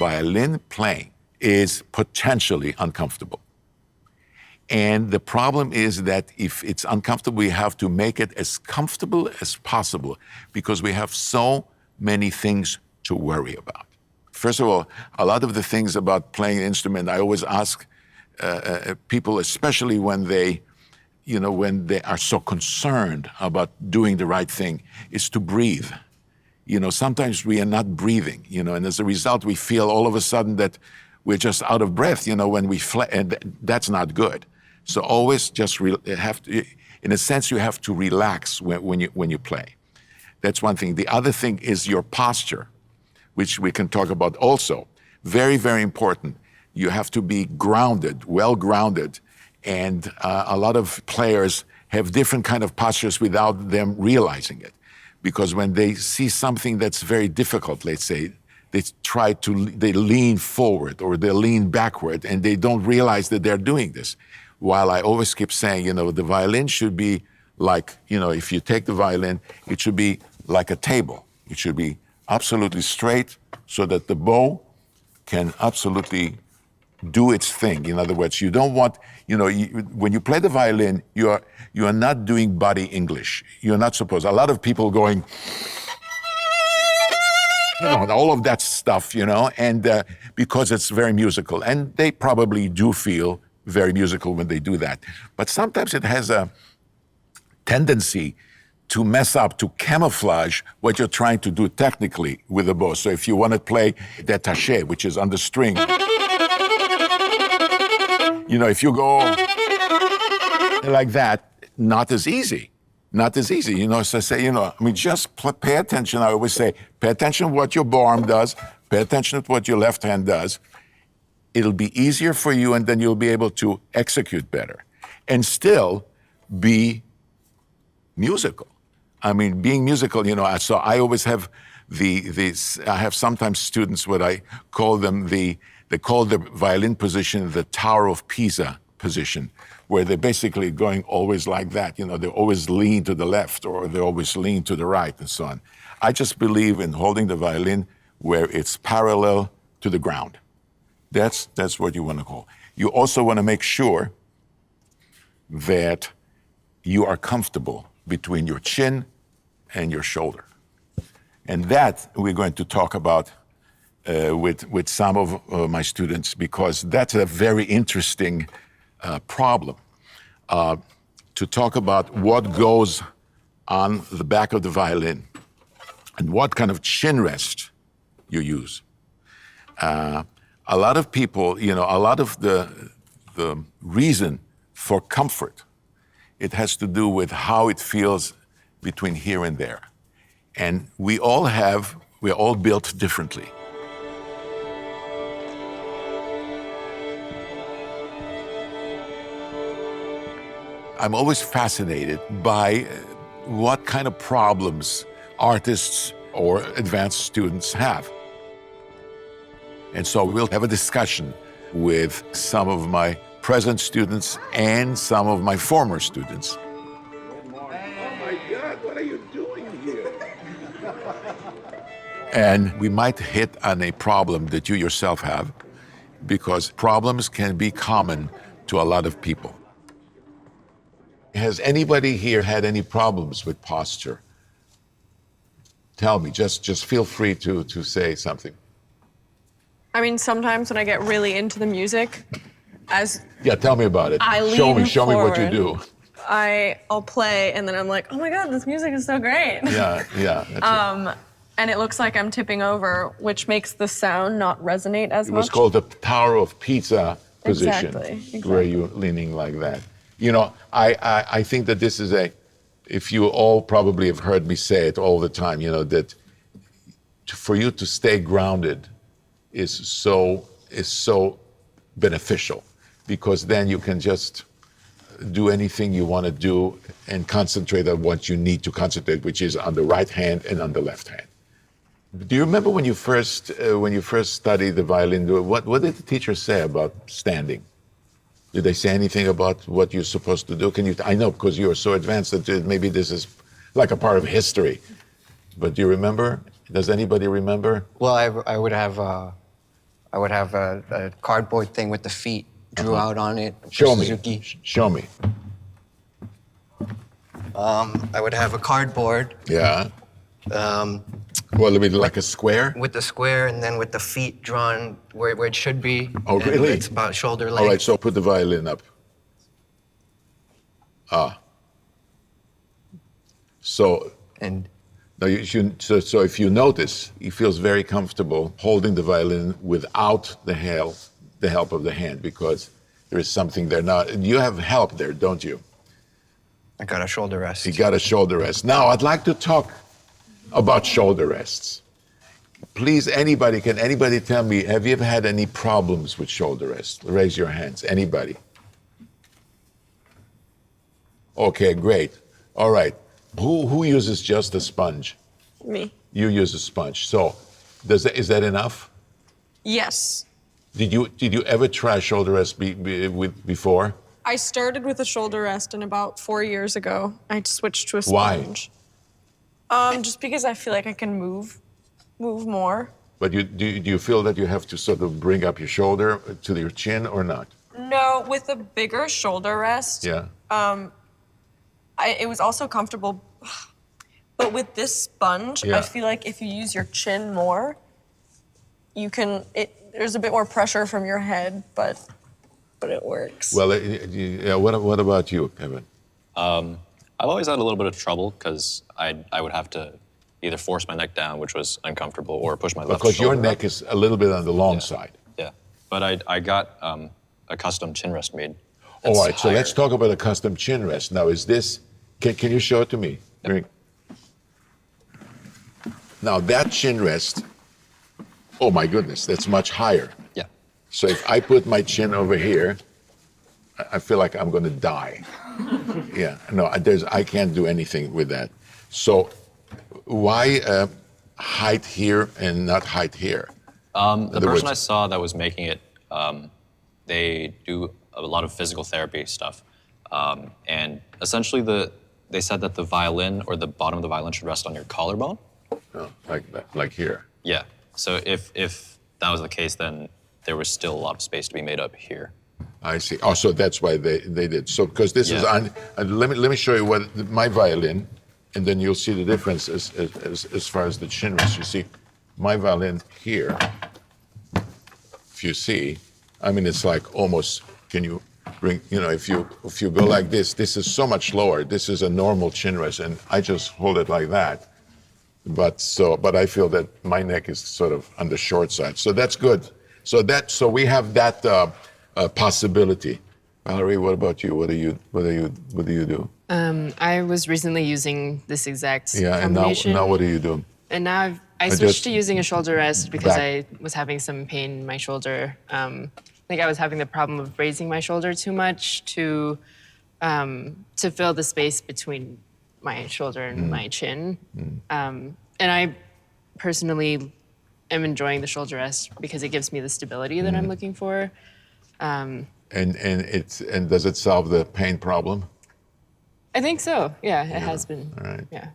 violin playing is potentially uncomfortable. And the problem is that if it's uncomfortable, we have to make it as comfortable as possible because we have so many things to worry about. First of all, a lot of the things about playing an instrument, I always ask people, especially when they are so concerned about doing the right thing, is to breathe. Sometimes we are not breathing, and as a result, we feel all of a sudden that we're just out of breath, when we and that's not good. So always just in a sense, you have to relax when you play. That's one thing. The other thing is your posture, which we can talk about also. Very, very important. You have to be grounded, well grounded, and a lot of players have different kind of postures without them realizing it. Because when they see something that's very difficult, let's say, they lean forward or they lean backward and they don't realize that they're doing this. While I always keep saying, the violin should be like, if you take the violin, it should be like a table. It should be absolutely straight so that the bow can absolutely do its thing. In other words, you don't want, when you play the violin, you are not doing body English. You're not supposed. A lot of people going, all of that stuff, and because it's very musical, and they probably do feel very musical when they do that. But sometimes it has a tendency to mess up, to camouflage what you're trying to do technically with the bow. So if you want to play détaché, which is on the string, if you go like that, not as easy. Not as easy, so I say, just pay attention. I always say, pay attention to what your bow arm does, pay attention to what your left hand does. It'll be easier for you, and then you'll be able to execute better and still be musical. Being musical, so I always have I have sometimes students, what I call them, they call the violin position the Tower of Pisa position, where they're basically going always like that. They always lean to the left or they always lean to the right and so on. I just believe in holding the violin where it's parallel to the ground. That's what you want to hold. You also want to make sure that you are comfortable between your chin and your shoulder. And that we're going to talk about with some of my students, because that's a very interesting problem. To talk about what goes on the back of the violin and what kind of chin rest you use. A lot of people, a lot of the reason for comfort, it has to do with how it feels between here and there. And we're all built differently. I'm always fascinated by what kind of problems artists or advanced students have. And so we'll have a discussion with some of my present students and some of my former students. Oh my God, what are you doing here? And we might hit on a problem that you yourself have, because problems can be common to a lot of people. Has anybody here had any problems with posture? Tell me, just feel free to say something. Sometimes when I get really into the music, Yeah, tell me about it. Show me what you do. I'll play and then I'm like, oh my God, this music is so great. Yeah. And it looks like I'm tipping over, which makes the sound not resonate as much. It was called the Tower of Pisa position, Exactly. where you're leaning like that. I think that this is if you all probably have heard me say it all the time, that for you to stay grounded is so beneficial, because then you can just do anything you want to do and concentrate on what you need to concentrate, which is on the right hand and on the left hand. Do you remember when you first studied the violin? What did the teacher say about standing? Did they say anything about what you're supposed to do? I know, because you are so advanced that maybe this is like a part of history. But do you remember? Does anybody remember? Well, I would have I would have a cardboard thing with the feet drew out on it. for Show me. Suzuki. Show me. I would have a cardboard Yeah. Well, it'll be like a square. with the square and then with the feet drawn where it should be. Oh, and really? It's about shoulder length. All right, so put the violin up. So And now so if you notice, he feels very comfortable holding the violin without the help of the hand, because there is something there. Now, you have help there, don't you? I got a shoulder rest. You got a shoulder rest. Now, I'd like to talk about shoulder rests. Please, can anybody tell me, have you ever had any problems with shoulder rests? Raise your hands. Anybody? Okay, great. All right. Who uses just a sponge? Me. You use a sponge. So, is that enough? Yes. Did you ever try shoulder rest before? I started with a shoulder rest, and about 4 years ago, I switched to a Why? sponge. Just because I feel like I can move more. But do you feel that you have to sort of bring up your shoulder to your chin or not? No, with a bigger shoulder rest. Yeah. It was also comfortable, but with this sponge, Yeah. I feel like if you use your chin more, there's a bit more pressure from your head, but it works. Well, what about you, Kevin? I've always had a little bit of trouble because I would have to either force my neck down, which was uncomfortable, or push my left Because your shoulder neck up. is a little bit on the long side. Yeah, but I got a custom chin rest made. All It's right, so let's higher. talk about a custom chin rest. Now, is this, can you show it to me? Bring- Now, that chin rest, oh my goodness, that's much higher. Yeah. So if I put my chin over here, I feel like I'm going to die. Yeah, no, I can't do anything with that. So why height here and not height here? The other person I words- saw that was making it, they do a lot of physical therapy stuff, and essentially they said that the violin or the bottom of the violin should rest on your collarbone. Oh, like that, like here. Yeah. So if that was the case, then there was still a lot of space to be made up here. I see. Oh, so that's why they did. So because this is Yeah. on. Let me show you my violin, and then you'll see the difference as far as the chin rest. You see, my violin here. If you see, I mean, it's like almost. Can you bring? You know, if you go like this is so much lower. This is a normal chin rest, and I just hold it like that. But I feel that my neck is sort of on the short side. So that's good. So we have that possibility. Valerie, what about you? What do you do? I was recently using this exact Yeah, and combination. now what do you do? And now I just- switched to using a shoulder rest because Back. I was having some pain in my shoulder. I think I was having the problem of raising my shoulder too much to fill the space between my shoulder and my chin. And I personally am enjoying the shoulder rest because it gives me the stability that I'm looking for. And does it solve the pain problem? I think so. Yeah, it has been. All right. Yeah.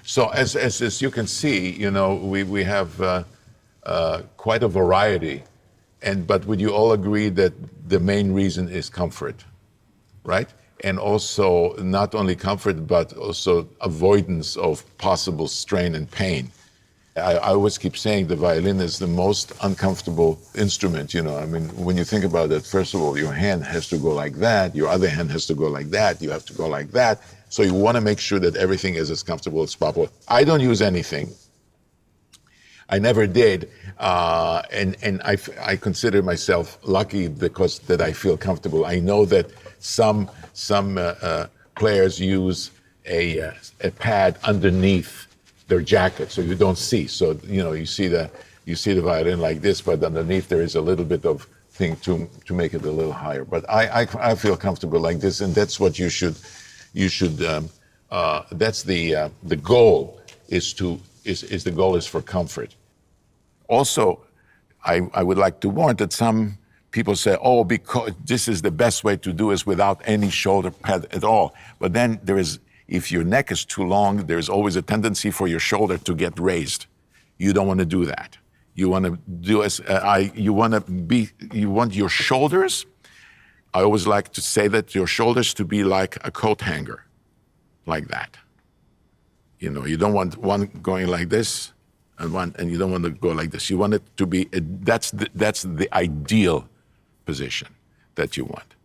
So as you can see, you know, we have quite a variety, but would you all agree that the main reason is comfort, right? And also not only comfort, but also avoidance of possible strain and pain. I always keep saying the violin is the most uncomfortable instrument, you know. I mean, when you think about it, first of all, your hand has to go like that, your other hand has to go like that, you have to go like that. So you want to make sure that everything is as comfortable as possible. I don't use anything. I never did, and I consider myself lucky because that I feel comfortable. I know that some players use a pad underneath their jacket, so you don't see. So you know you see the violin like this, but underneath there is a little bit of thing to make it a little higher. But I feel comfortable like this, and that's what you should. That's the goal is for comfort. Also, I would like to warn that some people say, oh, because this is the best way to do is without any shoulder pad at all. But then if your neck is too long, there's always a tendency for your shoulder to get raised. You don't want to do that. You want to do as you want to be. You want your shoulders. I always like to say that your shoulders to be like a coat hanger, like that. You know, you don't want one going like this, and you don't want to go like this. You want it to be. That's the ideal position that you want.